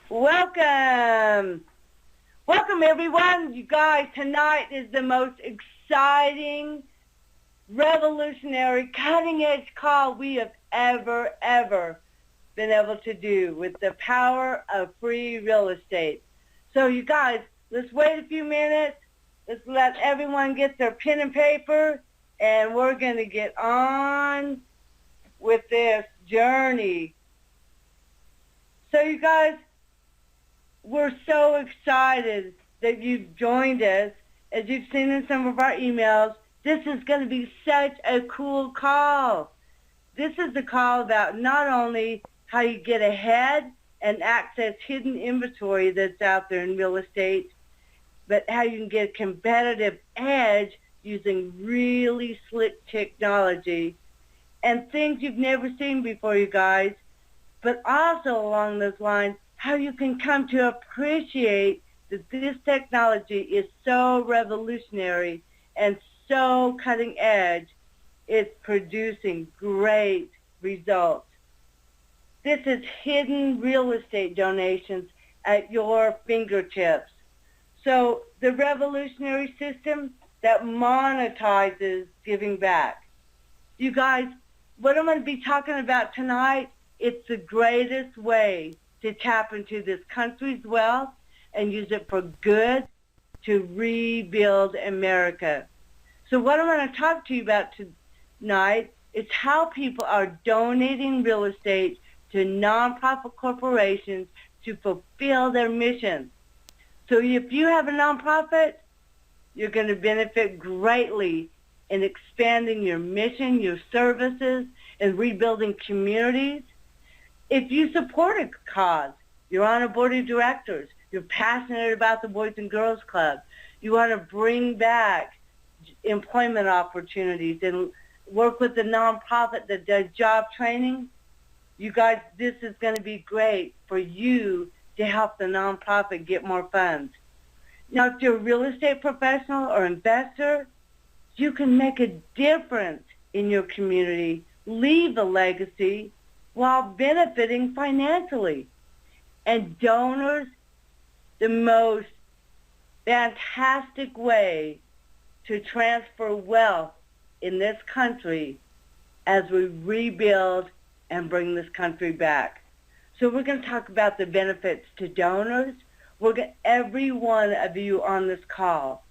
Welcome. Welcome, everyone. You guys, tonight is the most exciting, revolutionary, cutting-edge call we have ever been able to do with the power of free real estate. So you guys, let's wait a few minutes. Let's let everyone get their pen and paper, and we're going to get on with this journey. So you guys, we're so excited that you've joined us. As you've seen in some of our emails, this is going to be such a cool call. This is the call about not only how you get ahead and access hidden inventory that's out there in real estate, but how you can get a competitive edge using really slick technology and things you've never seen before, you guys. But also along those lines, how you can come to appreciate that this technology is so revolutionary and so cutting edge, it's producing great results. This is hidden real estate donations at your fingertips. So the revolutionary system that monetizes giving back. You guys, what I'm going to be talking about tonight, it's the greatest way to tap into this country's wealth and use it for good to rebuild America. So what I'm going to talk to you about tonight is how people are donating real estate to nonprofit corporations to fulfill their mission. So if you have a nonprofit, you're going to benefit greatly in expanding your mission, your services, and rebuilding communities. If you support a cause, you're on a board of directors, you're passionate about the Boys and Girls Club, you want to bring back employment opportunities and work with a nonprofit that does job training, you guys, this is going to be great for you to help the nonprofit get more funds. Now, if you're a real estate professional or investor, you can make a difference in your community, leave a legacy, while benefiting financially. And donors, the most fantastic way to transfer wealth in this country as we rebuild and bring this country back. So we're going to talk about the benefits to donors. Every one of you on this call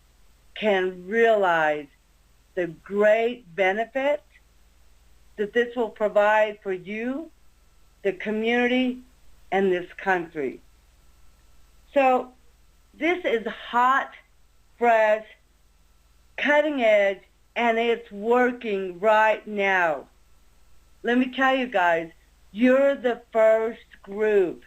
can realize the great benefit that this will provide for you, the community, and this country. So this is hot, fresh, cutting edge, and it's working right now. Let me tell you guys, you're the first group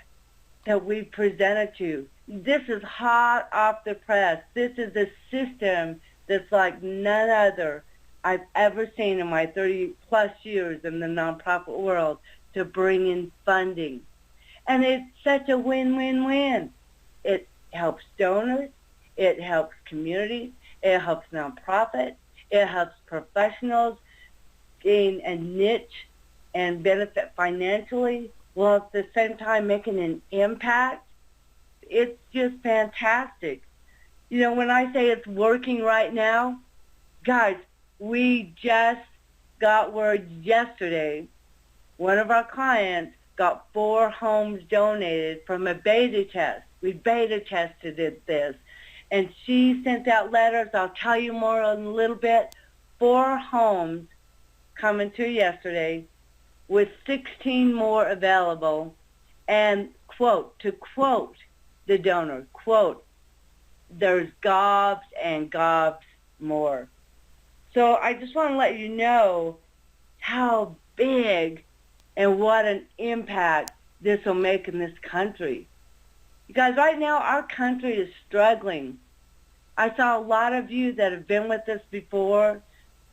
that we presented to. This is hot off the press. This is a system that's like none other I've ever seen in my 30-plus years in the nonprofit world to bring in funding. And it's such a win-win-win. It helps donors, it helps communities, it helps nonprofits, it helps professionals gain a niche and benefit financially, while at the same time making an impact. It's just fantastic. You know, when I say it's working right now, guys, we just got word yesterday, one of our clients got 4 homes donated from a beta test. We beta tested this. And she sent out letters. I'll tell you more in a little bit. 4 homes coming to yesterday with 16 more available. And, quote, to quote the donor, quote, there's gobs and gobs more. So I just want to let you know how big and what an impact this will make in this country. You guys, right now our country is struggling. I saw a lot of you that have been with us before.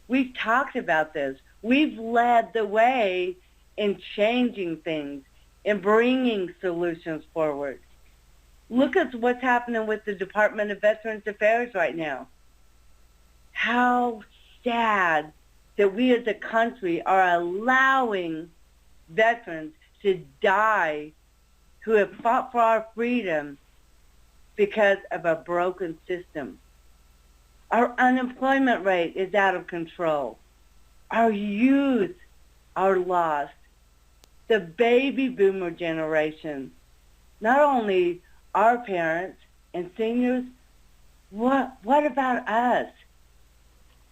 We've talked about this. We've led the way in changing things and bringing solutions forward. Look at what's happening with the Department of Veterans Affairs right now. How sad that we as a country are allowing veterans to die who have fought for our freedom because of a broken system. Our unemployment rate is out of control. Our youth are lost. The baby boomer generation, not only our parents and seniors, what about us?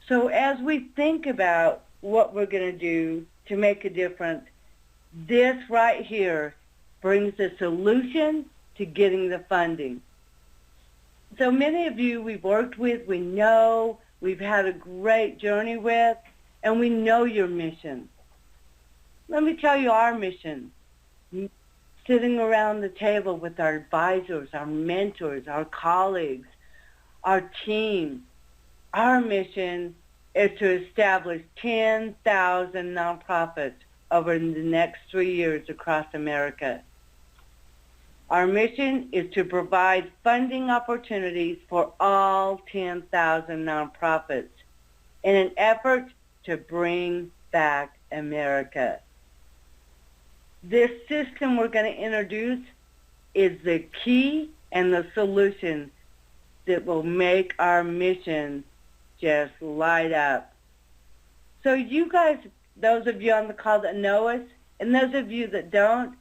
So as we think about what we're going to do to make a difference, this right here brings the solution to getting the funding. So many of you we've worked with, we know, we've had a great journey with, and we know your mission. Let me tell you our mission. Sitting around the table with our advisors, our mentors, our colleagues, our team, our mission is to establish 10,000 nonprofits over the next 3 years across America. Our mission is to provide funding opportunities for all 10,000 nonprofits in an effort to bring back America. This system we're going to introduce is the key and the solution that will make our mission just light up. So you guys, those of you on the call that know us, and those of you that don't,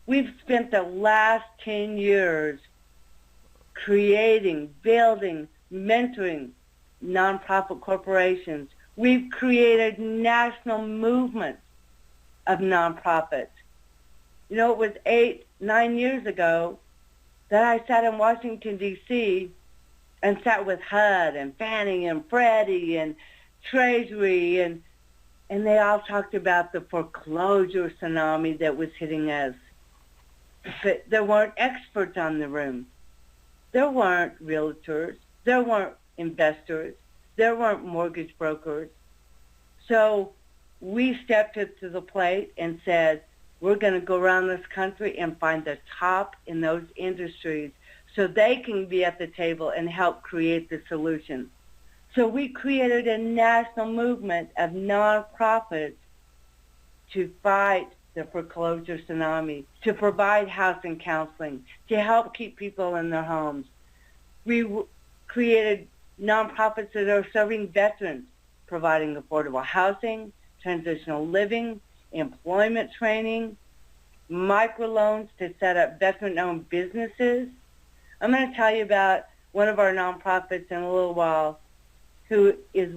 we've spent the last 10 years creating, building, mentoring nonprofit corporations. We've created national movements of nonprofits. You know, it was 8-9 years ago that I sat in Washington, D.C. and sat with HUD and Fannie and Freddie and Treasury, and they all talked about the foreclosure tsunami that was hitting us. But there weren't experts on the room. There weren't realtors. There weren't investors. There weren't mortgage brokers. So we stepped up to the plate and said, we're going to go around this country and find the top in those industries so they can be at the table and help create the solution. So we created a national movement of nonprofits to fight the foreclosure tsunami, to provide housing counseling, to help keep people in their homes. We created nonprofits that are serving veterans, providing affordable housing, transitional living, employment training, microloans to set up veteran-owned businesses. I'm going to tell you about one of our nonprofits in a little while who is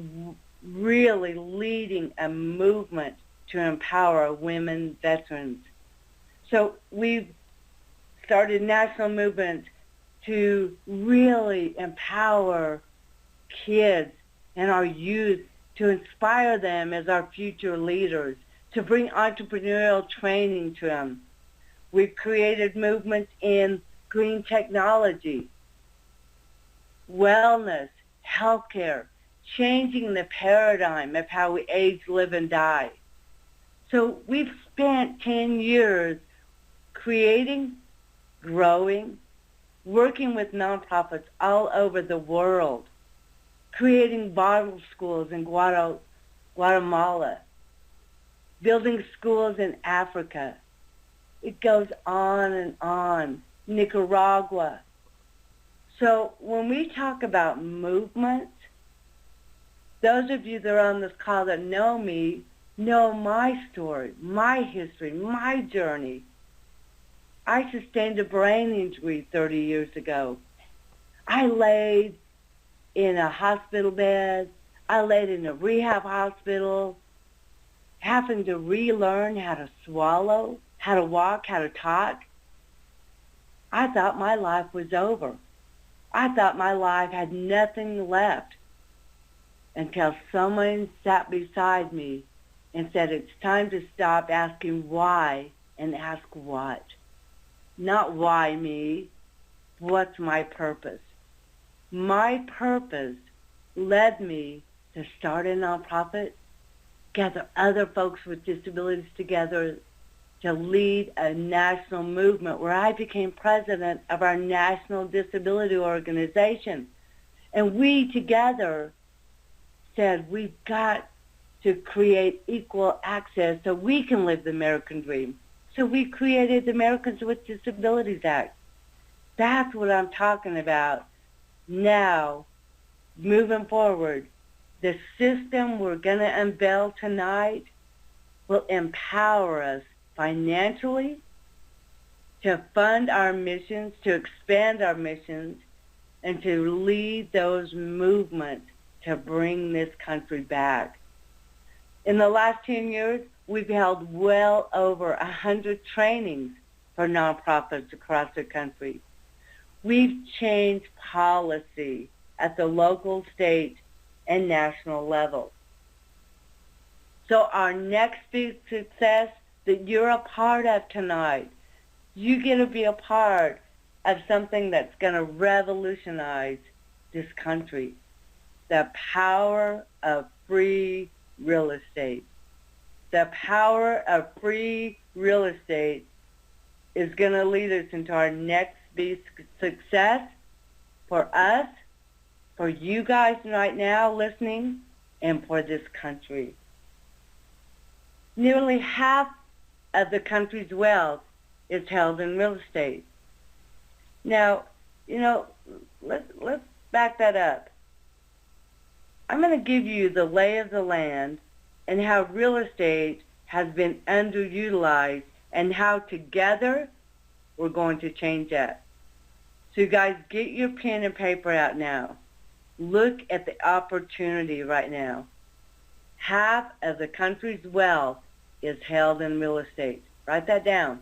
really leading a movement to empower women veterans. So we've started national movements to really empower kids and our youth, to inspire them as our future leaders, to bring entrepreneurial training to them. We've created movements in green technology, wellness, healthcare, changing the paradigm of how we age, live, and die. So we've spent 10 years creating, growing, working with nonprofits all over the world, creating Bible schools in Guatemala, building schools in Africa. It goes on and on. Nicaragua. So when we talk about movements, those of you that are on this call that know me know my story, my history, my journey. I sustained a brain injury 30 years ago. I laid in a hospital bed. I laid in a rehab hospital, having to relearn how to swallow, how to walk, how to talk. I thought my life was over. I thought my life had nothing left until someone sat beside me and said, it's time to stop asking why and ask what. Not why me, what's my purpose? My purpose led me to start a nonprofit, gather other folks with disabilities together to lead a national movement where I became president of our National Disability Organization. And we together said we've got to create equal access so we can live the American dream, So we created the Americans with Disabilities Act. That's what I'm talking about. Now, moving forward, the system we're going to unveil tonight will empower us financially to fund our missions, to expand our missions, and to lead those movements to bring this country back. In the last 10 years, we've held well over 100 trainings for nonprofits across the country. We've changed policy at the local, state, and national level. So our next big success that you're a part of tonight, you get to be a part of something that's going to revolutionize this country. The power of free real estate. The power of free real estate is going to lead us into our next big success for us, for you guys right now listening, and for this country. Nearly half of the country's wealth is held in real estate. Now, let's back that up. I'm going to give you the lay of the land and how real estate has been underutilized and how together we're going to change that. So you guys, get your pen and paper out now. Look at the opportunity right now. Half of the country's wealth is held in real estate. Write that down.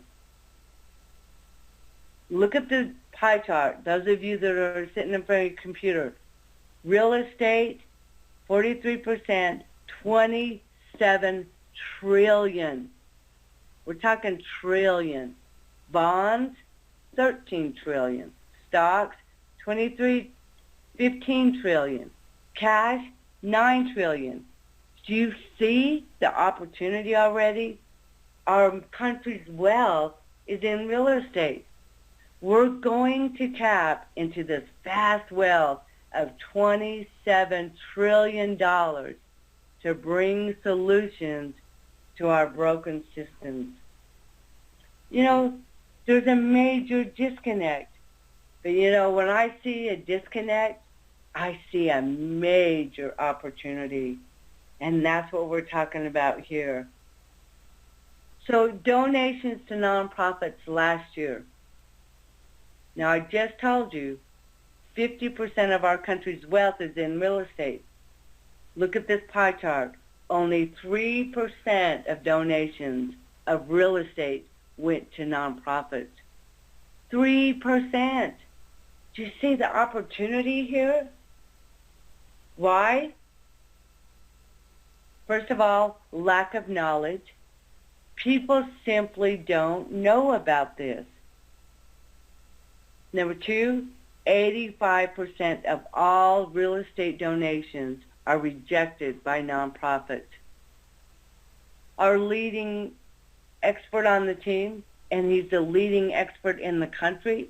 Look at the pie chart, those of you that are sitting in front of your computer. Real estate, 43%, 27 trillion. We're talking trillion. Bonds, 13 trillion. Stocks, 15 trillion. Cash, 9 trillion. Do you see the opportunity already? Our country's wealth is in real estate. We're going to tap into this vast wealth of $27 trillion to bring solutions to our broken systems. There's a major disconnect. But when I see a disconnect, I see a major opportunity. And that's what we're talking about here. So donations to nonprofits last year. Now, I just told you 50% of our country's wealth is in real estate. Look at this pie chart. Only 3% of donations of real estate went to nonprofits. 3%. Do you see the opportunity here? Why? First of all, lack of knowledge. People simply don't know about this. Number two, 85% of all real estate donations are rejected by nonprofits. Our leading expert on the team, and he's the leading expert in the country,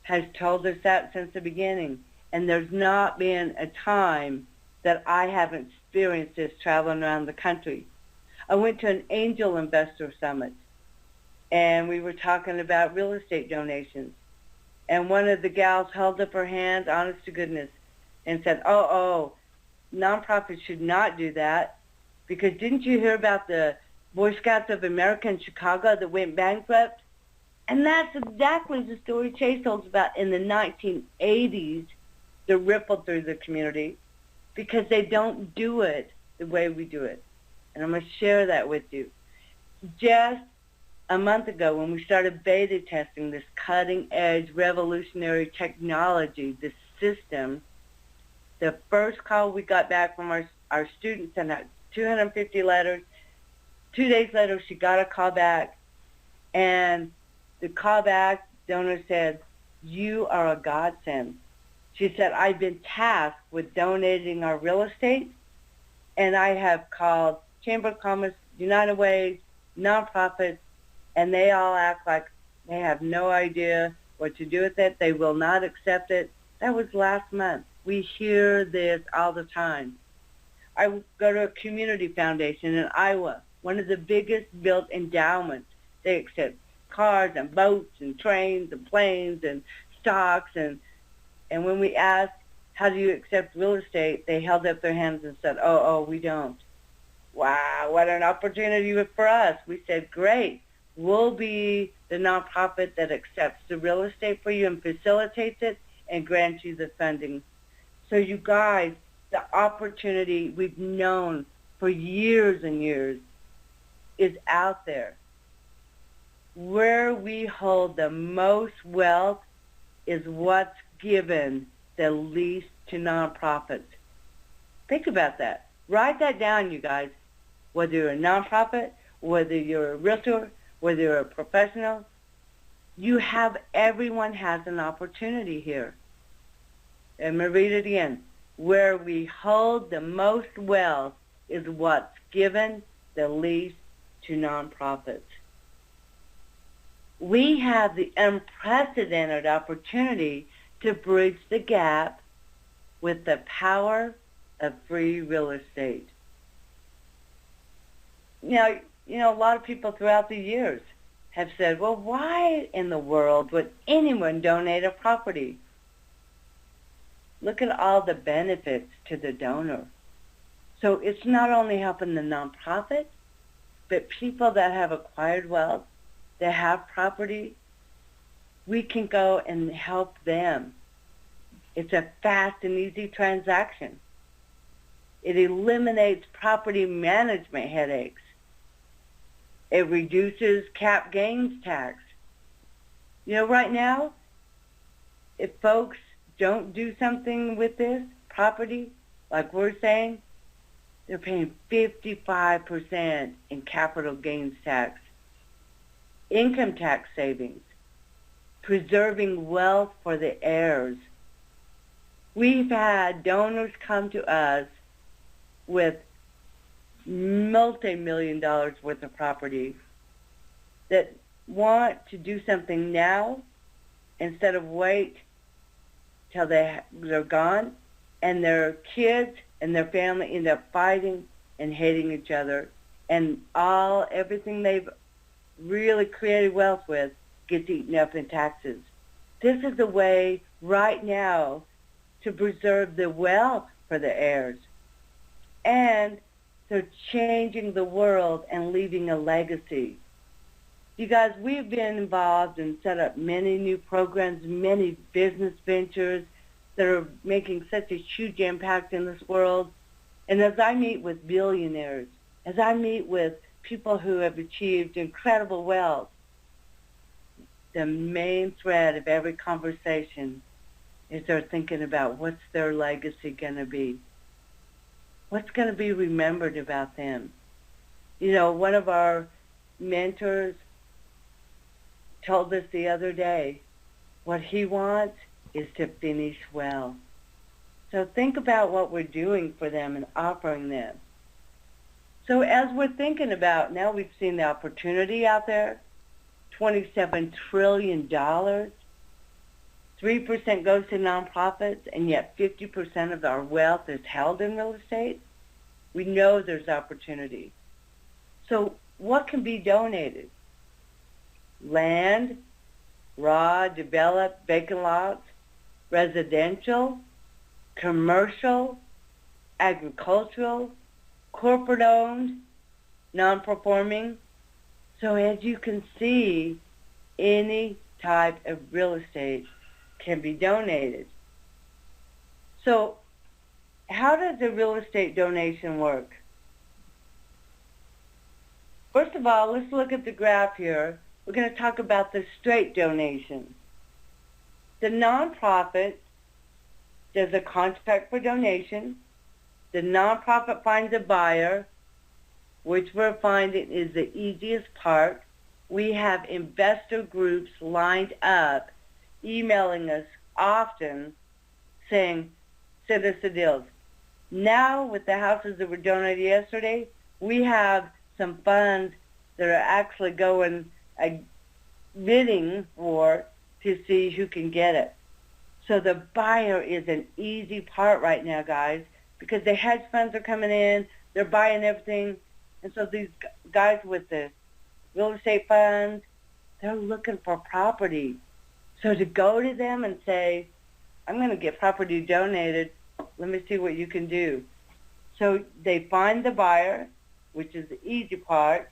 has told us that since the beginning. And there's not been a time that I haven't experienced this traveling around the country. I went to an angel investor summit, and we were talking about real estate donations. And one of the gals held up her hand, honest to goodness, and said, nonprofits should not do that, because didn't you hear about the Boy Scouts of America in Chicago that went bankrupt? And that's exactly the story Chase told about in the 1980s that rippled through the community, because they don't do it the way we do it. And I'm going to share that with you. Just a month ago, when we started beta testing this cutting-edge revolutionary technology, this system, the first call we got back from our students sent out 250 letters. 2 days later, she got a call back, and the callback donor said, "You are a godsend." She said, "I've been tasked with donating our real estate, and I have called Chamber of Commerce, United Way, nonprofits, and they all act like they have no idea what to do with it. They will not accept it." That was last month. We hear this all the time. I go to a community foundation in Iowa, one of the biggest built endowments They accept cars and boats and trains and planes and stocks. And when we asked, how do you accept real estate, they held up their hands and said, oh, we don't. Wow, what an opportunity for us. We said, great. We'll be the nonprofit that accepts the real estate for you and facilitates it and grants you the funding. So you guys, the opportunity we've known for years and years is out there. Where we hold the most wealth is what's given the least to nonprofits. Think about that. Write that down, you guys. Whether you're a nonprofit, whether you're a realtor, whether you're a professional, everyone has an opportunity here. I'm going to read it again. Where we hold the most wealth is what's given the least to nonprofits. We have the unprecedented opportunity to bridge the gap with the power of free real estate. Now, a lot of people throughout the years have said, well, why in the world would anyone donate a property? Look at all the benefits to the donor. So it's not only helping the nonprofit, but people that have acquired wealth, that have property, we can go and help them. It's a fast and easy transaction. It eliminates property management headaches. It reduces cap gains tax. Right now, if folks don't do something with this property, like we're saying, they're paying 55% in capital gains tax, income tax savings, preserving wealth for the heirs. We've had donors come to us with multi-million dollars worth of property that want to do something now instead of wait till they're gone, and their kids and their family end up fighting and hating each other, and everything they've really created wealth with gets eaten up in taxes. This is the way right now to preserve the wealth for the heirs. And they're changing the world and leaving a legacy. You guys, we've been involved and set up many new programs, many business ventures that are making such a huge impact in this world. And as I meet with billionaires, as I meet with people who have achieved incredible wealth, the main thread of every conversation is they're thinking about what's their legacy going to be. What's going to be remembered about them? One of our mentors told us the other day, what he wants is to finish well. So think about what we're doing for them and offering them. So as we're thinking about, now we've seen the opportunity out there, $27 trillion, 3% goes to nonprofits, and yet 50% of our wealth is held in real estate. We know there's opportunity. So what can be donated? Land, raw, developed, vacant lots, residential, commercial, agricultural, corporate-owned, non-performing. So as you can see, any type of real estate can be donated. So how does a real estate donation work? First of all, let's look at the graph here. We're going to talk about the straight donation. The nonprofit does a contract for donation. The nonprofit finds a buyer, which we're finding is the easiest part. We have investor groups lined up, emailing us often saying, send us the deals. Now, with the houses that were donated yesterday, we have some funds that are actually going bidding for to see who can get it. So the buyer is an easy part right now, guys, because the hedge funds are coming in, they're buying everything, and so these guys with the real estate funds, they're looking for property. So to go to them and say, I'm going to get property donated, let me see what you can do. So they find the buyer, which is the easy part,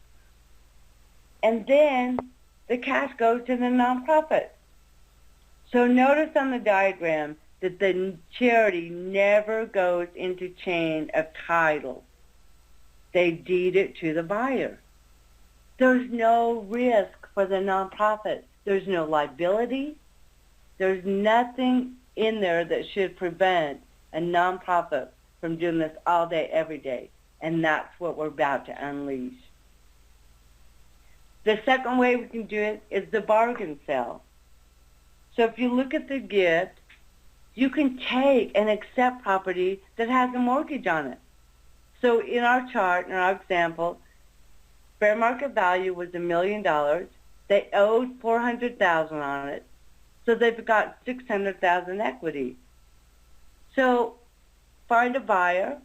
and then the cash goes to the nonprofit. So notice on the diagram that the charity never goes into chain of title. They deed it to the buyer. There's no risk for the nonprofit. There's no liability. There's nothing in there that should prevent a nonprofit from doing this all day, every day. And that's what we're about to unleash. The second way we can do it is the bargain sale. So if you look at the gift, you can take and accept property that has a mortgage on it. So in our chart, in our example, fair market value was $1 million. They owed $400,000 on it. So they've got $600,000 equity. So find a buyer,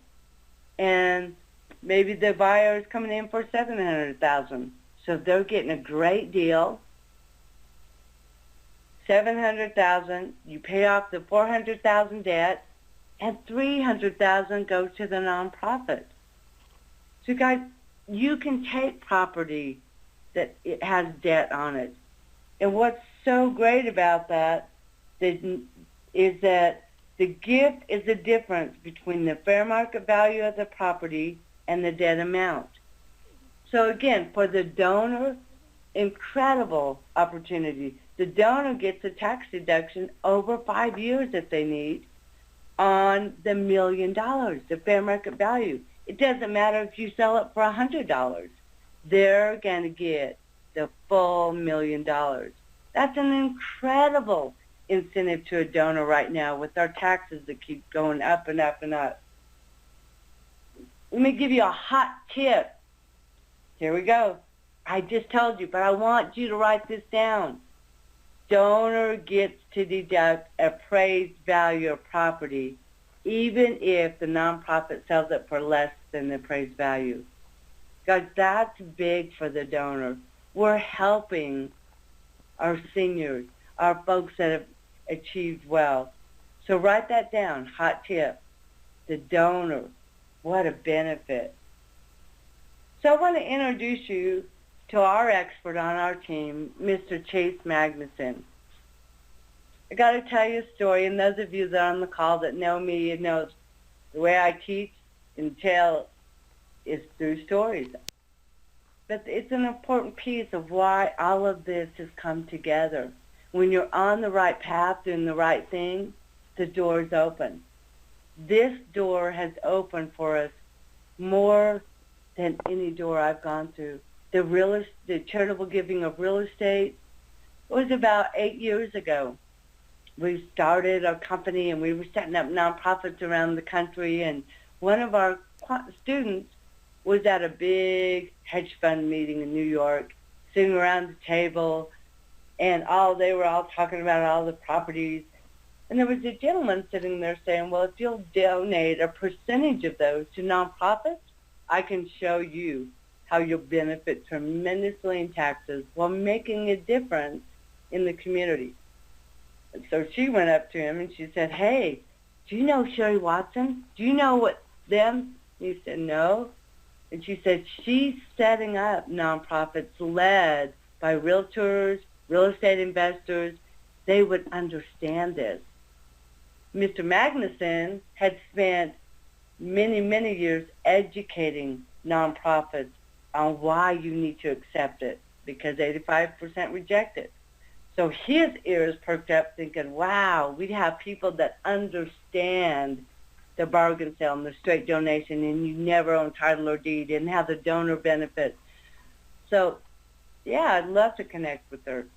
and maybe the buyer is coming in for $700,000. So they're getting a great deal. $700,000, you pay off the $400,000 debt, and $300,000 goes to the nonprofit. So guys, you can take property that it has debt on it. And what's so great about that is that the gift is the difference between the fair market value of the property and the debt amount. So again, for the donor, incredible opportunity. The donor gets a tax deduction over 5 years if they need on the $1 million, the fair market value. It doesn't matter if you sell it for $100. They're going to get the full $1 million. That's an incredible incentive to a donor right now with our taxes that keep going up and up and up. Let me give you a hot tip. Here we go. I just told you, but I want you to write this down. Donor gets to deduct appraised value of property even if the nonprofit sells it for less than the appraised value. Guys, that's big for the donor. We're helping our seniors, our folks that have achieved wealth. So write that down, hot tip. The donor, what a benefit. So I want to introduce you to our expert on our team, Mr. Chase Magnuson. I got to tell you a story, and those of you that are on the call that know me, you know the way I teach and tell is through stories. But it's an important piece of why all of this has come together. When you're on the right path, doing the right thing, the door's open. This door has opened for us more than any door I've gone through. The charitable giving of real estate was about 8 years ago. We started our company and we were setting up nonprofits around the country, and one of our students was at a big hedge fund meeting in New York, sitting around the table, and they were all talking about all the properties. And there was a gentleman sitting there saying, well, if you'll donate a percentage of those to nonprofits, I can show you how you'll benefit tremendously in taxes while making a difference in the community. And so she went up to him and she said, hey, do you know Sherry Watson? Do you know what them? He said, no. And she said, she's setting up nonprofits led by realtors, real estate investors. They would understand this. Mr. Magnuson had spent many, many years educating nonprofits on why you need to accept it, because 85% reject it. So his ears perked up thinking, wow, we have people that understand the bargain sale and the straight donation, and you never own title or deed, and how the donor benefits. So, yeah, I'd love to connect with her.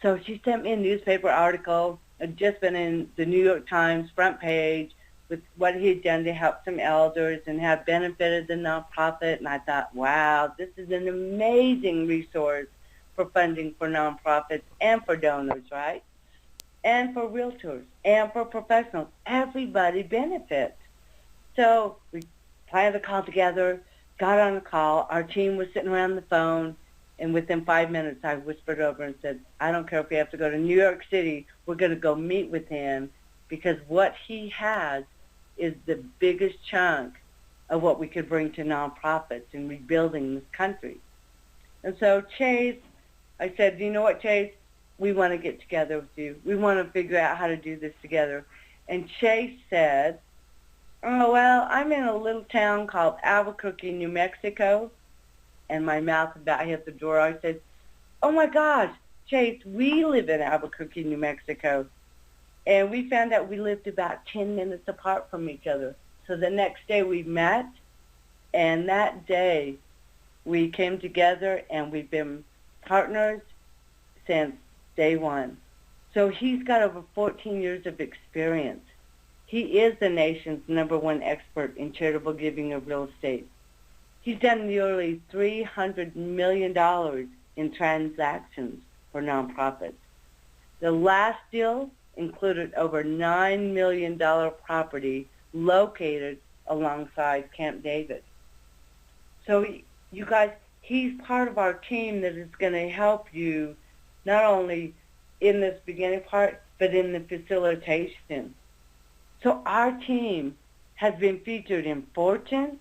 So she sent me a newspaper article. It had just been in the New York Times front page with what he had done to help some elders and have benefited the nonprofit. And I thought, wow, this is an amazing resource for funding for nonprofits and for donors, right? And for realtors and for professionals. Everybody benefits. So we planned the call together, got on a call. Our team was sitting around the phone, And within 5 minutes, I whispered over and said, I don't care if we have to go to New York City. We're going to go meet with him because what he has is the biggest chunk of what we could bring to nonprofits in rebuilding this country. And so Chase, I said, you know what, Chase? We want to get together with you. We want to figure out how to do this together. And Chase said, oh, well, I'm in a little town called Albuquerque, New Mexico. And my mouth about hit the door. I said, oh, my gosh, Chase, we live in Albuquerque, New Mexico. And we found out we lived about 10 minutes apart from each other. So the next day we met, and that day we came together, and we've been partners since day one. So he's got over 14 years of experience. He is the nation's #1 expert in charitable giving of real estate. He's done nearly $300 million in transactions for nonprofits. The last deal included over $9 million property located alongside Camp David. So you guys, he's part of our team that is going to help you not only in this beginning part, but in the facilitation. So our team has been featured in Fortune,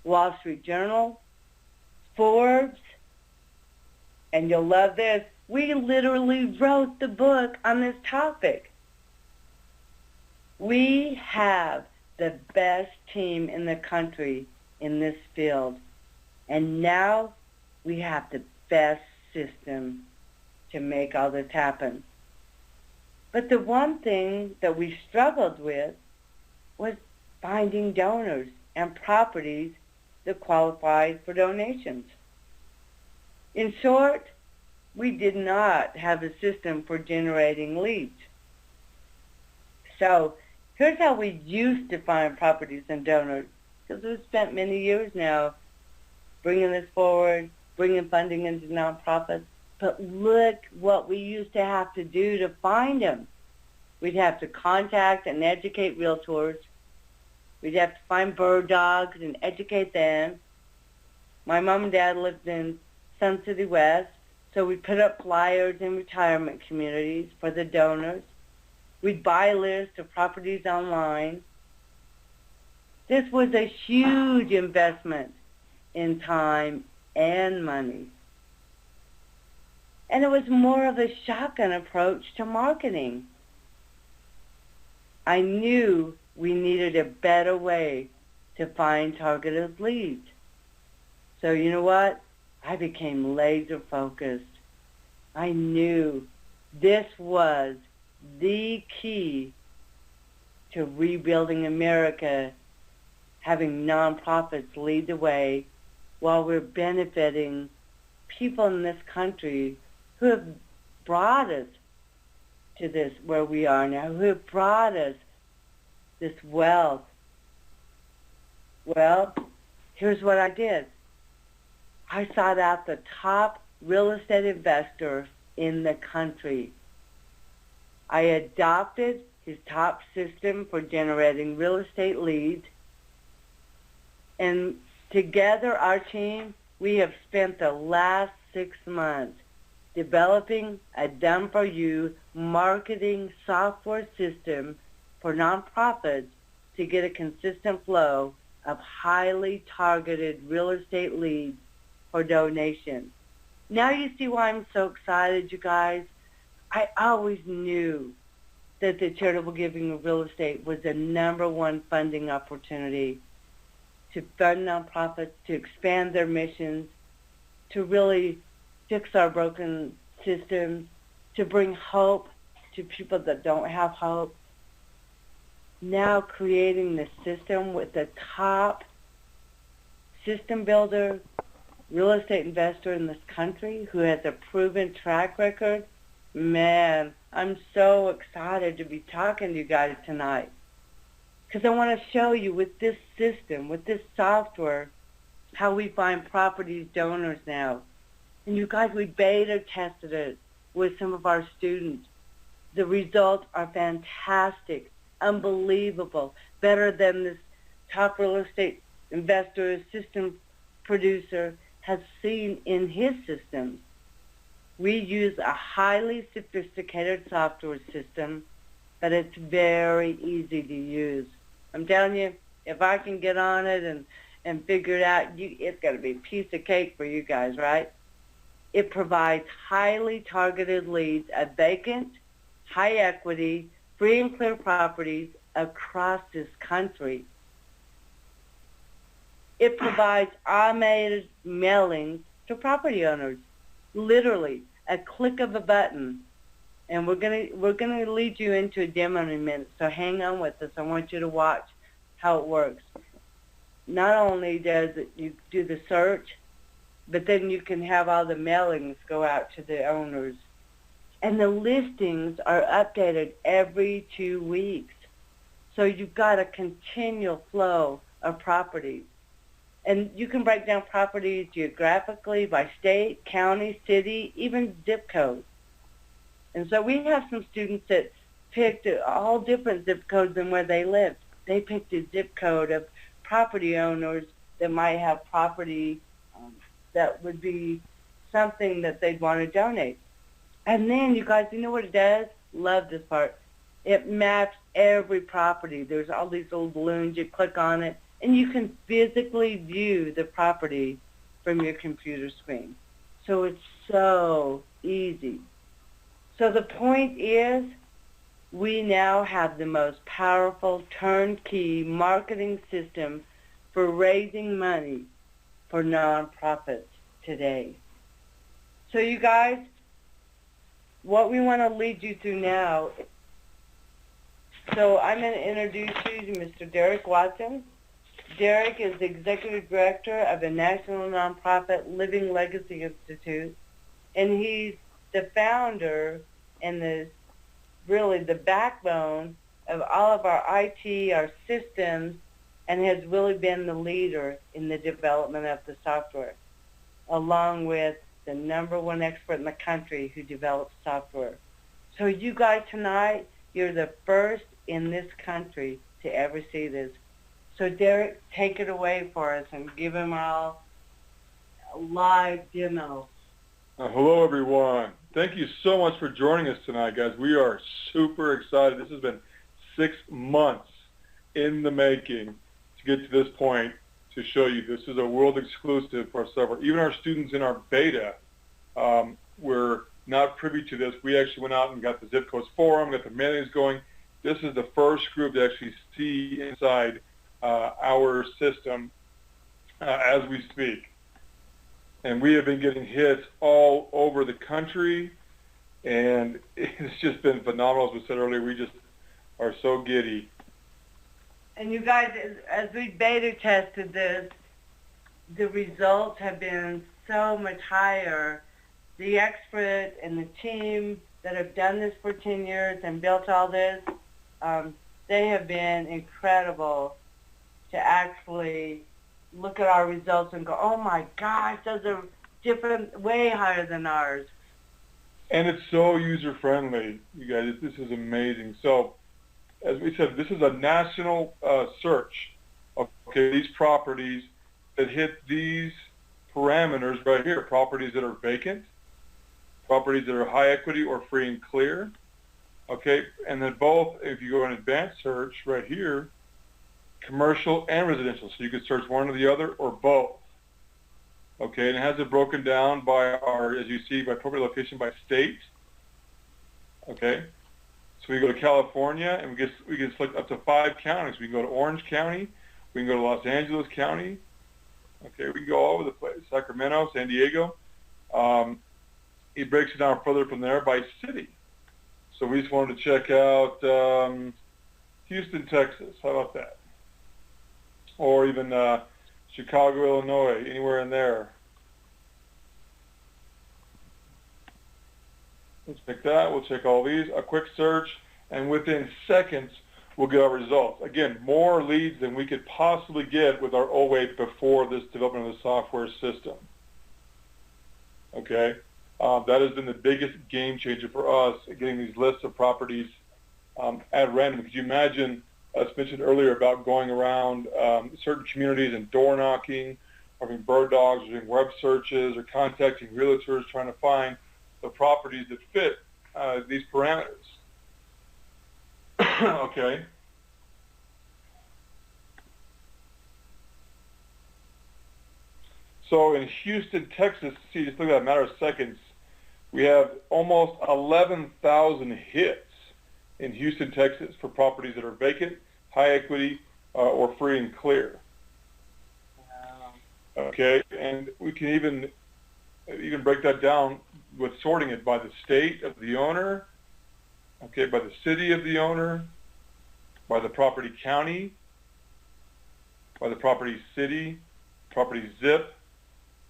Wall Street Journal, Forbes, and you'll love this, we literally wrote the book on this topic. We have the best team in the country in this field, and now we have the best system to make all this happen. But the one thing that we struggled with was finding donors and properties that qualified for donations. In short, we did not have a system for generating leads. So here's how we used to find properties and donors, because we've spent many years now bringing this forward, bringing funding into nonprofits. But look what we used to have to do to find them. We'd have to contact and educate realtors. We'd have to find bird dogs and educate them. My mom and dad lived in Sun City West, so we put up flyers in retirement communities for the donors. We'd buy lists of properties online. This was a huge investment in time and money. And it was more of a shotgun approach to marketing. I knew we needed a better way to find targeted leads. So you know what? I became laser focused. I knew this was the key to rebuilding America, having nonprofits lead the way while we're benefiting people in this country who have brought us to this where we are now, who have brought us this wealth. Well, here's what I did. I sought out the top real estate investor in the country. I adopted his top system for generating real estate leads. And together, our team, we have spent the last 6 months developing a done-for-you marketing software system for nonprofits to get a consistent flow of highly targeted real estate leads for donation. Now you see why I'm so excited, you guys. I always knew that the charitable giving of real estate was the #1 funding opportunity to fund nonprofits, to expand their missions, to really fix our broken systems, to bring hope to people that don't have hope. Now creating the system with the top system builder, real estate investor in this country who has a proven track record. Man, I'm so excited to be talking to you guys tonight because I want to show you with this system, with this software, how we find properties donors now. And you guys, we beta tested it with some of our students. The results are fantastic, unbelievable, better than this top real estate investor, system producer has seen in his systems. We use a highly sophisticated software system, but it's very easy to use. I'm telling you, if I can get on it and figure it out, it's going to be a piece of cake for you guys, right? It provides highly targeted leads of vacant, high equity, free and clear properties across this country. It provides automated mailings to property owners, literally a click of a button. And we're gonna lead you into a demo in a minute, so hang on with us. I want you to watch how it works. Not only does you do the search, but then you can have all the mailings go out to the owners. And the listings are updated every 2 weeks. So you've got a continual flow of properties. And you can break down properties geographically by state, county, city, even zip code. And so we have some students that picked all different zip codes than where they live. They picked a zip code of property owners that might have property that would be something that they'd want to donate. And then, you guys, you know what it does? Love this part. It maps every property. There's all these little balloons. You click on it, and you can physically view the property from your computer screen. So it's so easy. So the point is, we now have the most powerful turnkey marketing system for raising money for nonprofits today. So you guys, what we want to lead you through now, so I'm going to introduce you to Mr. Derek Watson. Derek is the Executive Director of the National Nonprofit Living Legacy Institute, and he's the founder and really the backbone of all of our IT, our systems, and has really been the leader in the development of the software, along with the #1 expert in the country who develops software. So you guys tonight, you're the first in this country to ever see this. So Derek, take it away for us and give them all a live demo. Hello, everyone. Thank you so much for joining us tonight, guys. We are super excited. This has been 6 months in the making to get to this point to show you. This is a world exclusive for several. Even our students in our beta were not privy to this. We actually went out and got the zip codes for them, got the mailings going. This is the first group to actually see inside our system as we speak. And we have been getting hits all over the country, and it's just been phenomenal. As we said earlier, we just are so giddy. And you guys, as we beta tested this, the results have been so much higher. The expert and the team that have done this for 10 years and built all this, they have been incredible to actually look at our results and go, oh my gosh, those are different, way higher than ours. And it's so user-friendly, you guys. This is amazing. So, as we said, this is a national search of these properties that hit these parameters right here, properties that are vacant, properties that are high equity or free and clear, okay? And then both, if you go in advanced search right here, commercial and residential. So you could search one or the other or both. Okay, and it has it broken down by our, as you see, by property location by state. Okay, so we go to California and we can select up to 5 counties. We can go to Orange County, we can go to Los Angeles County. Okay, we can go all over the place. Sacramento, San Diego. It breaks it down further from there by city. So we just wanted to check out Houston, Texas. How about that? Or even Chicago, Illinois, anywhere in there. Let's pick that. We'll check all these. A quick search, and within seconds, we'll get our results. Again, more leads than we could possibly get with our OWAIT before this development of the software system. Okay? That has been the biggest game changer for us, getting these lists of properties at random. Could you imagine us mentioned earlier about going around certain communities and door knocking having bird dogs, or doing web searches, or contacting realtors trying to find the properties that fit these parameters. Okay. So in Houston, Texas, see, just look at that, matter of seconds, we have almost 11,000 hits in Houston, Texas for properties that are vacant, high equity, or free and clear. Wow. Okay, and we can even break that down with sorting it by the state of the owner, okay, by the city of the owner, by the property county, by the property city, property zip.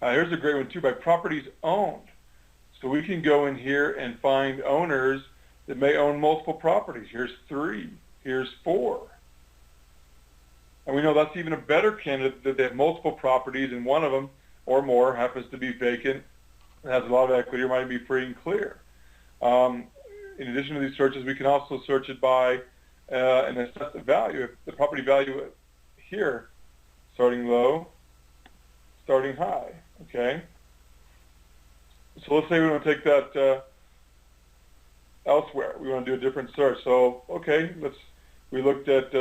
Here's a great one too, by properties owned. So we can go in here and find owners that may own multiple properties. Here's 3, here's 4. And we know that's even a better candidate that they have multiple properties and one of them or more happens to be vacant and has a lot of equity or might be free and clear. In addition to these searches, we can also search it by and assess the value. If the property value here, starting low, starting high, okay? So let's say we want to take that elsewhere. We want to do a different search. So, okay, we looked at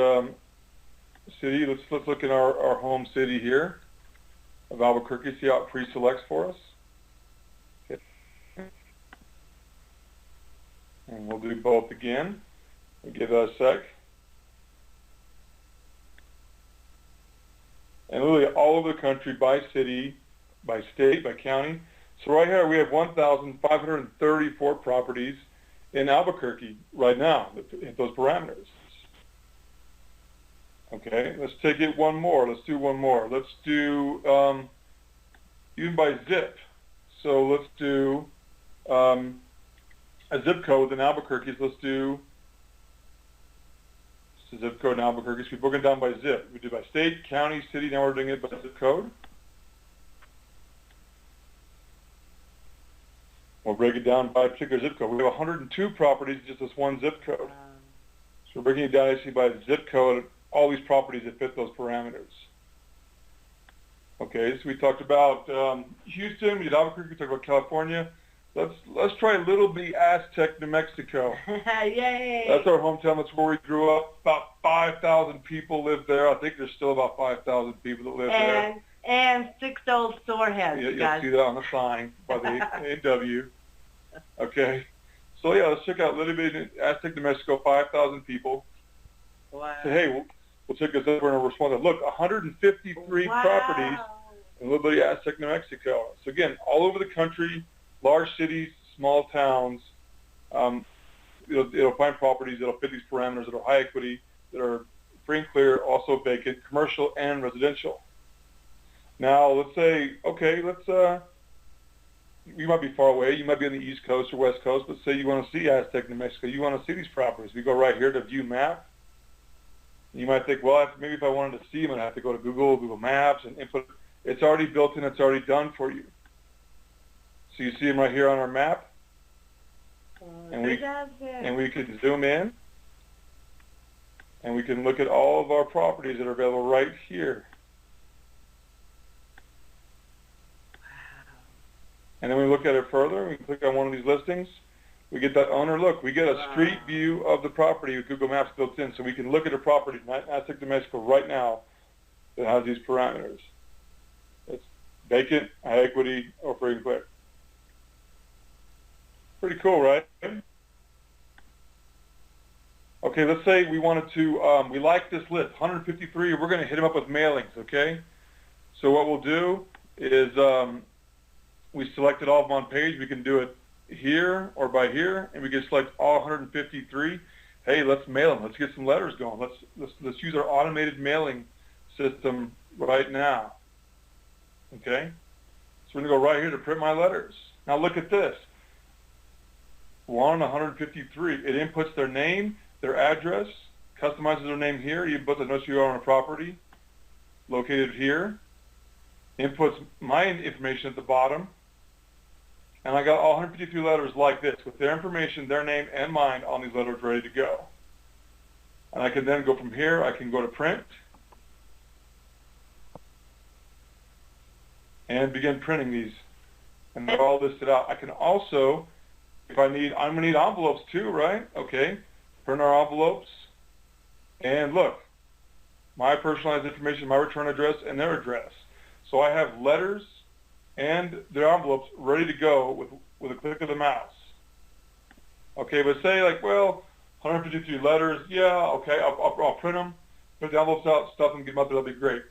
city. Let's look at our home city here of Albuquerque, see how it pre-selects for us. Okay. And we'll do both again. We'll give that a sec. And literally all over the country, by city, by state, by county. So right here we have 1,534 properties in Albuquerque right now that hit those parameters. Okay, let's take it one more. Let's do one more. Let's do even by zip. So let's do a zip code in Albuquerque. So let's do a zip code in Albuquerque. So we broke it down by zip. We did by state, county, city. Now we're doing it by zip code. We'll break it down by a particular zip code. We have 102 properties, just this one zip code. So we're breaking it down actually by zip code, all these properties that fit those parameters. Okay, so we talked about Houston, we did Albuquerque, we talked about California. Let's try Little Bitty Aztec, New Mexico. Yay! That's our hometown. That's where we grew up. About 5,000 people live there. I think there's still about 5,000 people that live there. And 6 old soreheads, You'll guys. see that on the sign by the AW. Okay. So yeah, let's check out Little Bitty Aztec, New Mexico, 5,000 people. Wow. Say, hey, we'll check this over and respond. Look, 153 Wow. properties in Little Bitty Aztec, New Mexico. So again, all over the country, large cities, small towns, it'll find properties that'll fit these parameters that are high equity, that are free and clear, also vacant, commercial and residential. Now, let's say, okay, you might be far away. You might be on the East Coast or West Coast. Let's say you want to see Aztec, New Mexico. You want to see these properties. We go right here to View Map. You might think, well, maybe if I wanted to see them, I'd have to go to Google Maps and input. It's already built in. It's already done for you. So you see them right here on our map. And we can zoom in. And we can look at all of our properties that are available right here. And then we look at it further. We click on one of these listings. We get that owner look. We get a street view of the property with Google Maps built in, so we can look at a property in Aztec, New Mexico right now that has these parameters. It's vacant, high equity, or free and clear. Pretty cool, right? Okay, let's say we wanted to, we like this list, 153. We're going to hit them up with mailings, okay? So what we'll do is we selected all of them on page. We can do it here or by here, and we can select all 153. Hey, let's mail them. Let's get some letters going. Let's use our automated mailing system right now. Okay? So we're going to go right here to print my letters. Now look at this. 153. It inputs their name, their address, customizes their name here, even puts a notice you are on a property located here, inputs my information at the bottom, and I got all 153 letters like this with their information, their name, and mine on these letters ready to go. And I can then go from here, I can go to print. and begin printing these. And they're all listed out. I can also, if I need, I'm going to need envelopes too, right? Okay. Print our envelopes. And look, my personalized information, my return address, and their address. So I have letters and their envelopes ready to go with a click of the mouse. Okay, but say like, well, 153 letters, yeah, okay, I'll print them, print the envelopes out, stuff them, get them out there, that'll be great.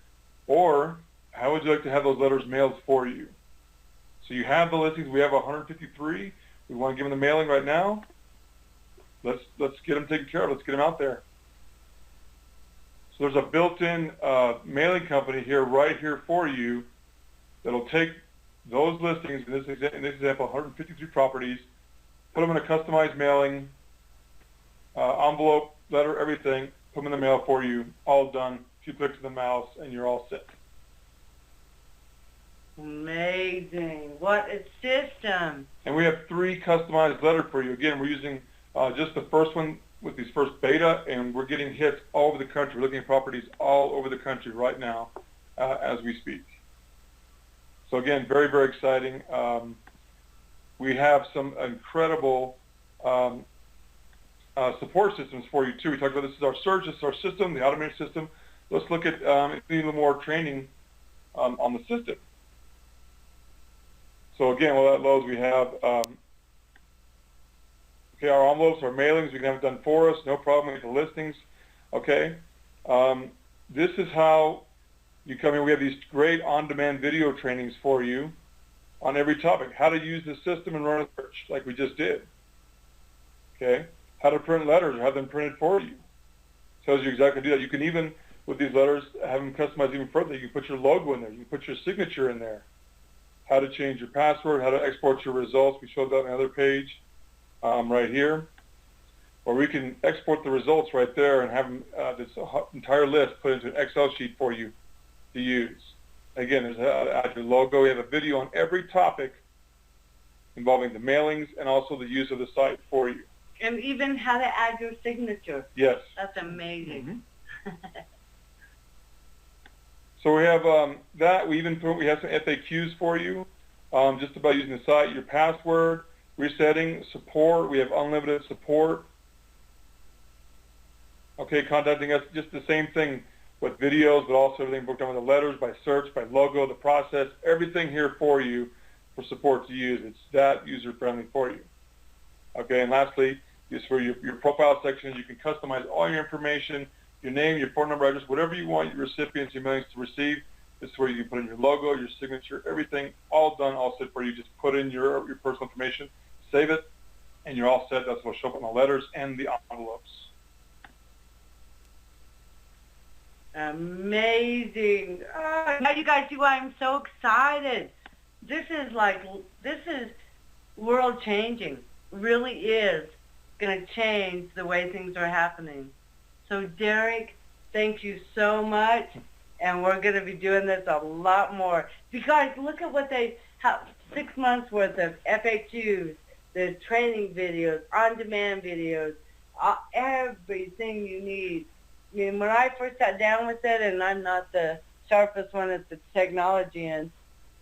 Or how would you like to have those letters mailed for you? So you have the listings, we have 153, we want to give them the mailing right now. Let's get them taken care of, let's get them out there. So there's a built-in mailing company here, right here for you, that'll take those listings, in this example, 153 properties, put them in a customized mailing, envelope, letter, everything, put them in the mail for you, all done, a few clicks of the mouse, and you're all set. Amazing. What a system. And we have 3 customized letters for you. Again, we're using just the first one with these first beta, and we're getting hits all over the country. We're looking at properties all over the country right now as we speak. So again, very, very exciting. We have some incredible support systems for you too. We talked about this is our surge, this is our system, the automated system. Let's look at a little more training on the system. So again, while that loads, we have okay, our envelopes, our mailings, we can have it done for us, no problem. We get the listings. Okay, this is how you come in. We have these great on-demand video trainings for you on every topic. How to use the system and run a search like we just did. Okay, how to print letters or have them printed for you. Tells you exactly how to do that. You can even, with these letters, have them customized even further. You can put your logo in there. You can put your signature in there. How to change your password, how to export your results. We showed that on the other page right here. Or we can export the results right there and have them, this entire list put into an Excel sheet for you to use. Again, there's how to add your logo. We have a video on every topic involving the mailings and also the use of the site for you. And even how to add your signature. Yes. That's amazing. Mm-hmm. So we have that. We have some FAQs for you, just about using the site, your password, resetting, support. We have unlimited support. Okay, contacting us, just the same thing with videos, but also everything broken down with the letters, by search, by logo, the process, everything here for you for support to use. It's that user-friendly for you. Okay, and lastly, just for your profile section, you can customize all your information, your name, your phone number, address, whatever you want your recipients, your mailings to receive. This is where you can put in your logo, your signature, everything, all done, all set for you. Just put in your personal information, save it, and you're all set. That's what will show up on the letters and the envelopes. Amazing. Oh, now you guys see why I'm so excited. This is world changing. Really is going to change the way things are happening. So Derek, thank you so much. And we're going to be doing this a lot more. Because look at what they have, 6 months worth of FAQs, the training videos, on-demand videos, everything you need. I mean, when I first sat down with it, and I'm not the sharpest one at the technology end,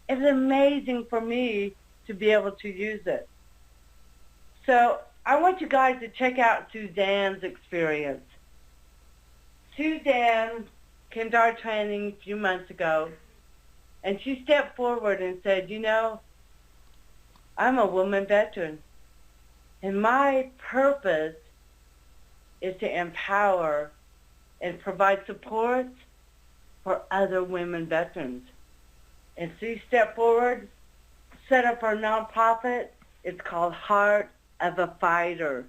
it's amazing for me to be able to use it. So I want you guys to check out Suzanne's experience. Suzanne came to our training a few months ago, and she stepped forward and said, you know, I'm a woman veteran, and my purpose is to empower and provide support for other women veterans. And she stepped forward, set up her nonprofit. It's called Heart of a Fighter.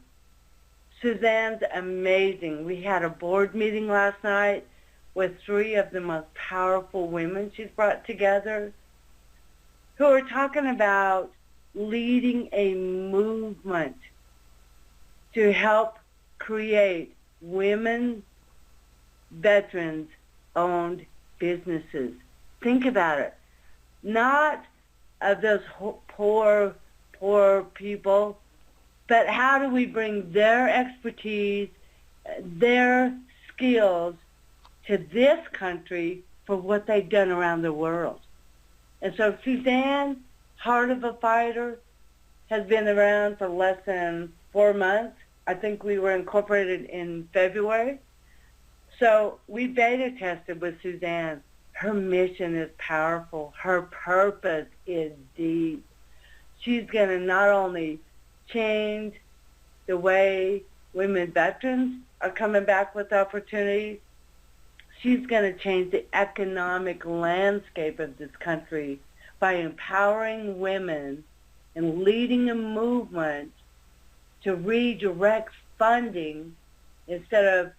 Suzanne's amazing. We had a board meeting last night with 3 of the most powerful women she's brought together who are talking about leading a movement to help create women veterans-owned businesses. Think about it. Not of those poor people, but how do we bring their expertise, their skills to this country for what they've done around the world? And so Suzanne, Heart of a Fighter, has been around for less than 4 months. I think we were incorporated in February. So we beta tested with Suzanne. Her mission is powerful. Her purpose is deep. She's going to not only change the way women veterans are coming back with opportunities, she's going to change the economic landscape of this country by empowering women and leading a movement to redirect funding instead of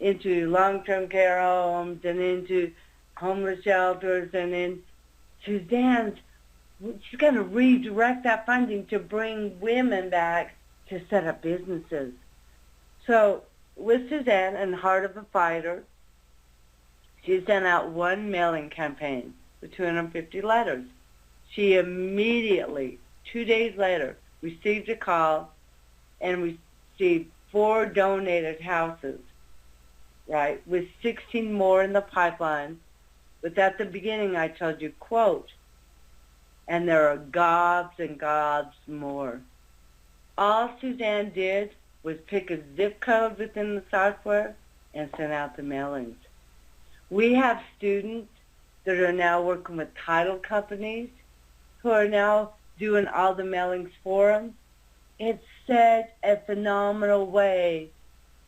into long-term care homes and into homeless shelters and in Suzanne's, she's going to redirect that funding to bring women back to set up businesses. So with Suzanne and Heart of a Fighter, she sent out one mailing campaign with 250 letters. She immediately, 2 days later, received a call and received 4 donated houses, right, with 16 more in the pipeline. But at the beginning I told you, quote, and there are gobs and gobs more. All Suzanne did was pick a zip code within the software and send out the mailings. We have students that are now working with title companies who are now doing all the mailings for them. It's such a phenomenal way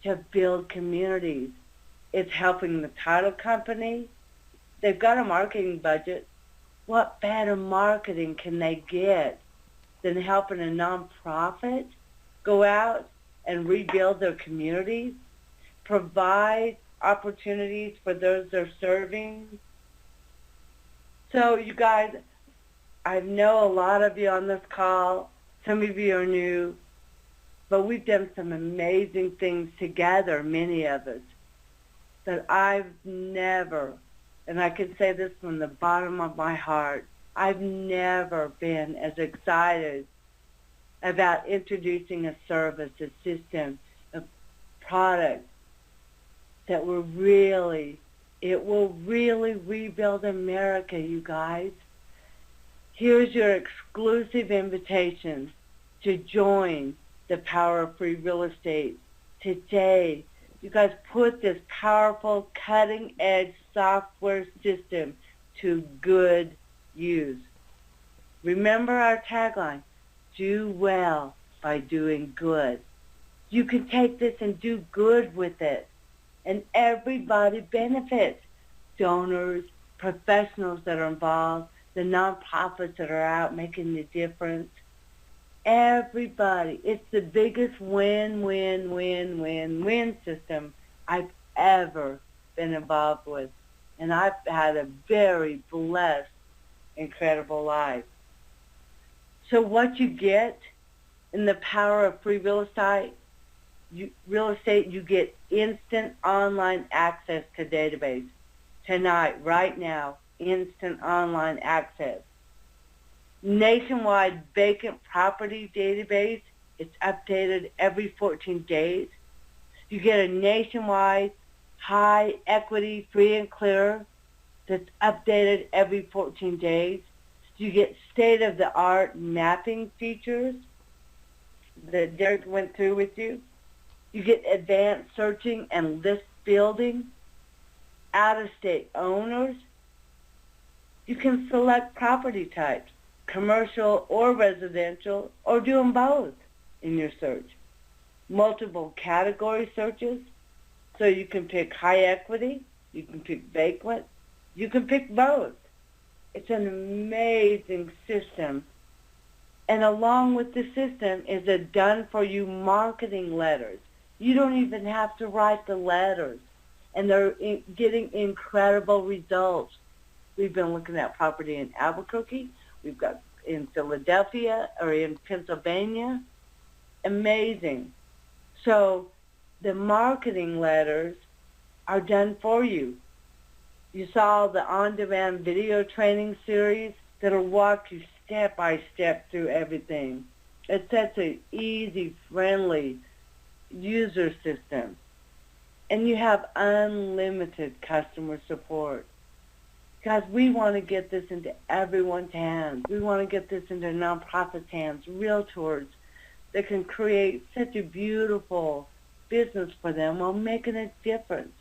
to build communities. It's helping the title company. They've got a marketing budget. What better marketing can they get than helping a nonprofit go out and rebuild their communities, provide opportunities for those they're serving? So you guys, I know a lot of you on this call, some of you are new, but we've done some amazing things together, many of us, that I've never, and I can say this from the bottom of my heart, I've never been as excited about introducing a service, a system, a product that will really, it will really rebuild America, you guys. Here's your exclusive invitation to join the Power of Free Real Estate today. You guys put this powerful, cutting-edge software system to good use. Remember our tagline, do well by doing good. You can take this and do good with it, and everybody benefits. Donors, professionals that are involved, the nonprofits that are out making the difference. Everybody. It's the biggest win-win-win-win-win system I've ever been involved with. And I've had a very blessed, incredible life. So what you get in the Power of Free Real Estate, you get instant online access to database. Tonight, right now, instant online access. Nationwide vacant property database. It's updated every 14 days. You get a nationwide high equity free and clear that's updated every 14 days. You get state-of-the-art mapping features that Derek went through with you. You get advanced searching and list building. Out-of-state owners. You can select property types, commercial or residential, or do them both in your search. Multiple category searches, so you can pick high equity, you can pick vacant, you can pick both. It's an amazing system. And along with the system is a done-for-you marketing letters. You don't even have to write the letters. And they're getting incredible results. We've been looking at property in Albuquerque. We've got in Philadelphia or in Pennsylvania. Amazing. So the marketing letters are done for you. You saw the on-demand video training series that'll walk you step by step through everything. It's such an easy, friendly user system. And you have unlimited customer support. Guys, we want to get this into everyone's hands. We want to get this into nonprofits' hands, realtors that can create such a beautiful business for them while making a difference.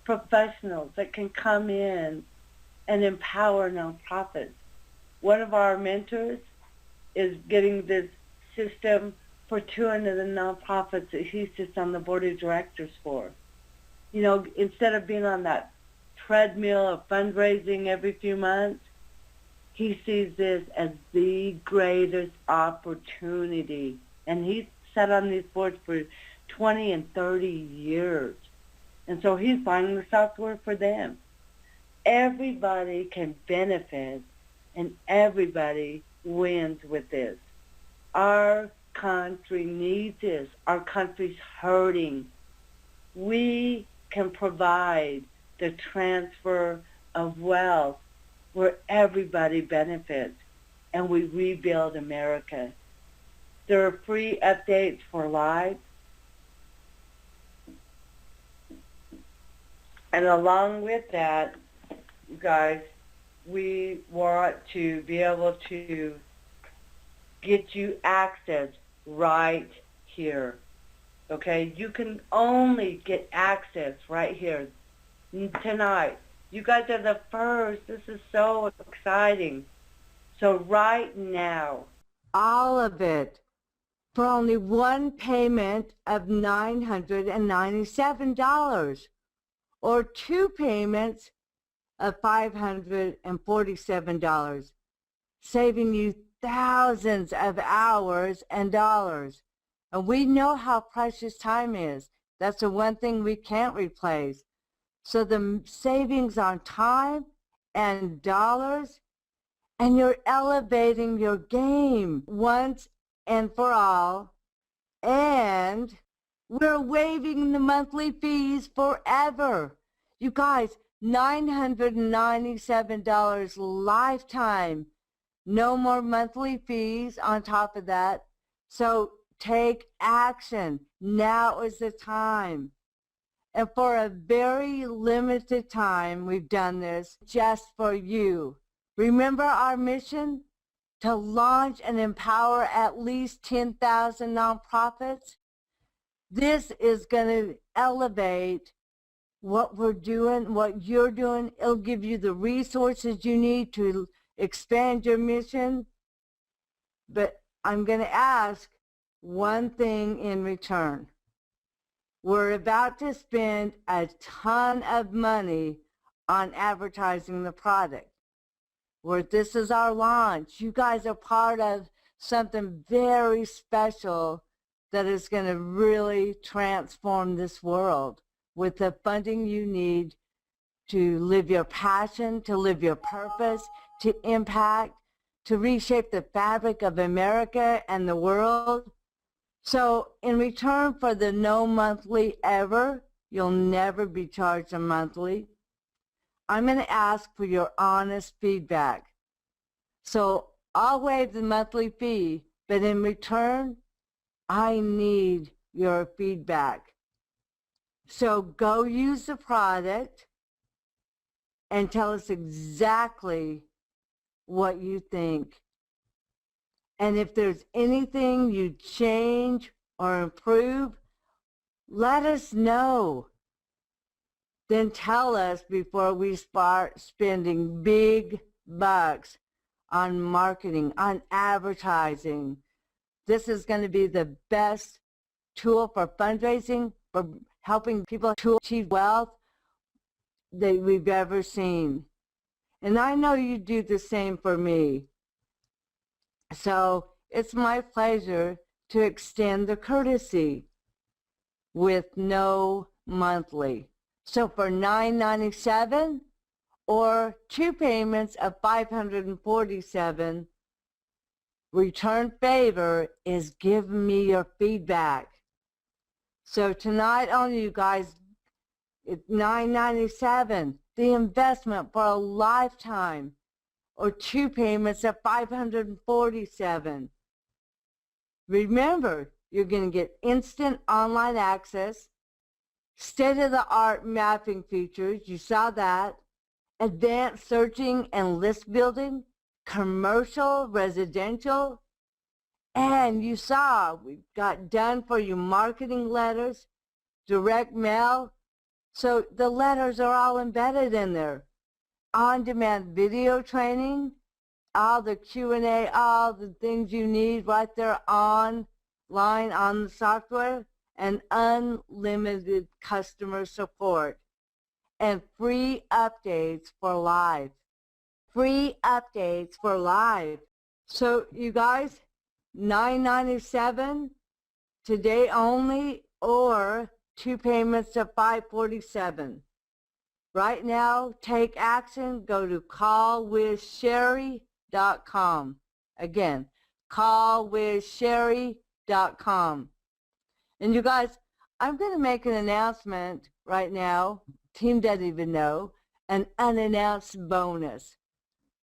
Professionals that can come in and empower nonprofits. One of our mentors is getting this system for 200 of the nonprofits that he sits on the board of directors for. You know, instead of being on that treadmill of fundraising every few months, he sees this as the greatest opportunity. And he's sat on these boards for 20 and 30 years. And so he's finding the software for them. Everybody can benefit, and everybody wins with this. Our country needs this. Our country's hurting. We can provide the transfer of wealth where everybody benefits, and we rebuild America. There are free updates for live. And along with that, you guys, we want to be able to get you access right here. Okay? You can only get access right here tonight. You guys are the first. This is so exciting. So right now, all of it for only one payment of $997 or two payments of $547, saving you thousands of hours and dollars. And we know how precious time is. That's the one thing we can't replace. So the savings on time and dollars, and you're elevating your game once and for all. And we're waiving the monthly fees forever. You guys, $997 lifetime. No more monthly fees on top of that. So take action. Now is the time. And for a very limited time, we've done this just for you. Remember our mission? To launch and empower at least 10,000 nonprofits? This is going to elevate what we're doing, what you're doing. It'll give you the resources you need to expand your mission. But I'm going to ask one thing in return. We're about to spend a ton of money on advertising the product. Where this is our launch. You guys are part of something very special that is going to really transform this world with the funding you need to live your passion, to live your purpose, to impact, to reshape the fabric of America and the world. So in return for the no monthly ever, you'll never be charged a monthly. I'm going to ask for your honest feedback. So I'll waive the monthly fee, but in return, I need your feedback. So go use the product and tell us exactly what you think. And if there's anything you change or improve, let us know. Then tell us before we start spending big bucks on marketing, on advertising. This is going to be the best tool for fundraising, for helping people to achieve wealth that we've ever seen. And I know you do the same for me. So it's my pleasure to extend the courtesy with no monthly. So for $997 or two payments of $547, return favor is give me your feedback. So tonight only, you guys, it's $997, the investment for a lifetime, or two payments of $547. Remember, you're going to get instant online access, state-of-the-art mapping features, you saw that, advanced searching and list building, commercial, residential, and you saw we got done for you marketing letters, direct mail. So the letters are all embedded in there. On-demand video training, all the Q&A, all the things you need right there online on the software, and unlimited customer support, and free updates for live. Free updates for live. So you guys, $9.97 today only, or 2 payments of $547. Right now, take action. Go to callwithsherry.com. Again, callwithsherry.com. And you guys, I'm going to make an announcement right now. Team doesn't even know. An unannounced bonus.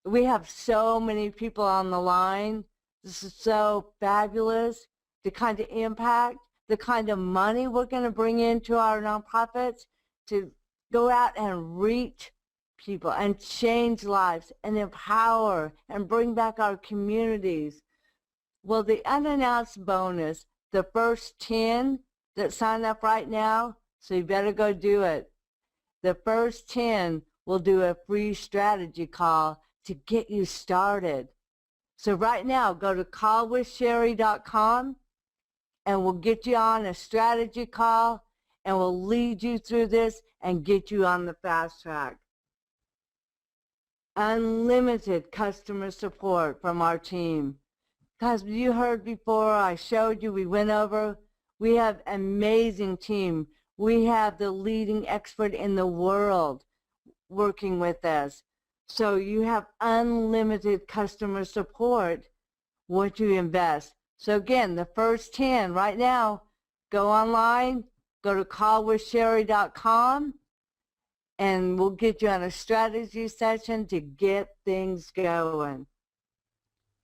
We have so many people on the line. This is so fabulous. The kind of impact, the kind of money we're going to bring into our nonprofits to go out and reach people and change lives and empower and bring back our communities. Well, the unannounced bonus, the first 10 that sign up right now, so you better go do it. The first 10 will do a free strategy call to get you started. So right now, go to callwithsherry.com and we'll get you on a strategy call and we'll lead you through this and get you on the fast track. Unlimited customer support from our team. Guys, you heard before, I showed you, we went over, we have an amazing team. We have the leading expert in the world working with us. So you have unlimited customer support once you invest. So again, the first 10 right now, go online, go to callwithsherry.com, and we'll get you on a strategy session to get things going.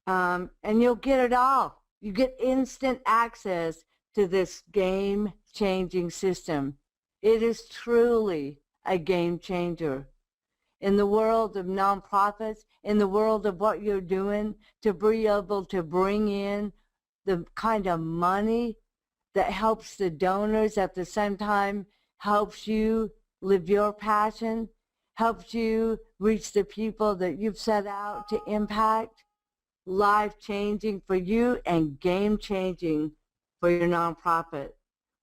And you'll get it all. You get instant access to this game-changing system. It is truly a game changer. In the world of nonprofits, in the world of what you're doing, to be able to bring in the kind of money that helps the donors at the same time, helps you live your passion, helps you reach the people that you've set out to impact, life-changing for you and game-changing for your nonprofit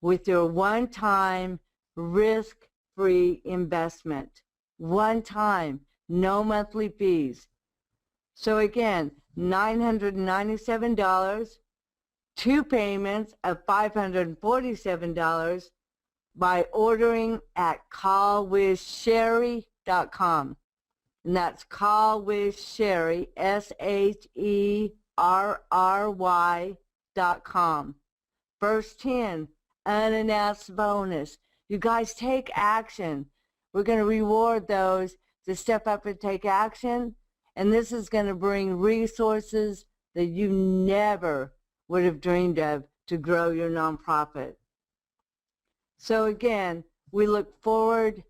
with your one-time risk-free investment. One time, no monthly fees. So again, $997, 2 payments of $547 by ordering at callwithsherry.com. And that's callwithsherry, SHERRY.com. First 10, unannounced bonus. You guys take action. We're going to reward those to step up and take action. And this is going to bring resources that you never would have dreamed of to grow your nonprofit. So again, we look forward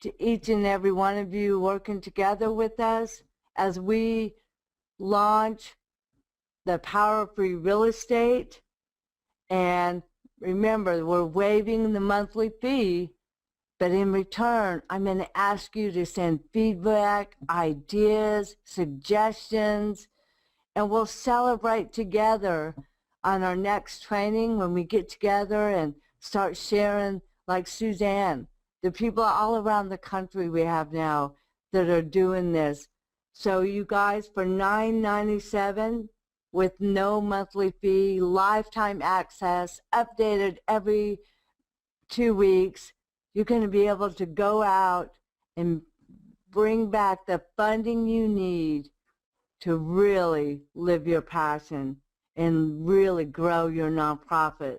to each and every one of you working together with us as we launch the Power of Free Real Estate. And remember, we're waiving the monthly fee, but in return, I'm going to ask you to send feedback, ideas, suggestions, and we'll celebrate together on our next training when we get together and start sharing, like Suzanne, the people all around the country we have now that are doing this. So you guys, for $9.97 with no monthly fee, lifetime access, updated every 2 weeks, you're going to be able to go out and bring back the funding you need to really live your passion and really grow your nonprofit.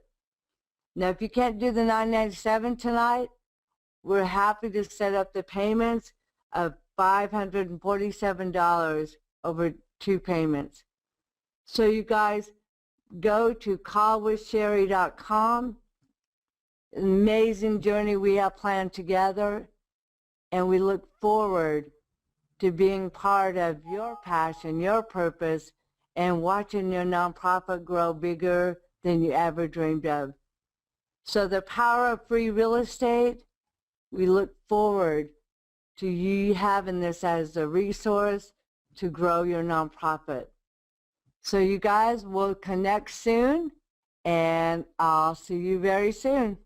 Now, if you can't do the $9.97 tonight, we're happy to set up the payments of $547 over 2 payments. So you guys, go to callwithsherry.com. An amazing journey we have planned together, and we look forward to being part of your passion, your purpose, and watching your nonprofit grow bigger than you ever dreamed of. So the power of free real estate, we look forward to you having this as a resource to grow your nonprofit. So you guys will connect soon, and I'll see you very soon.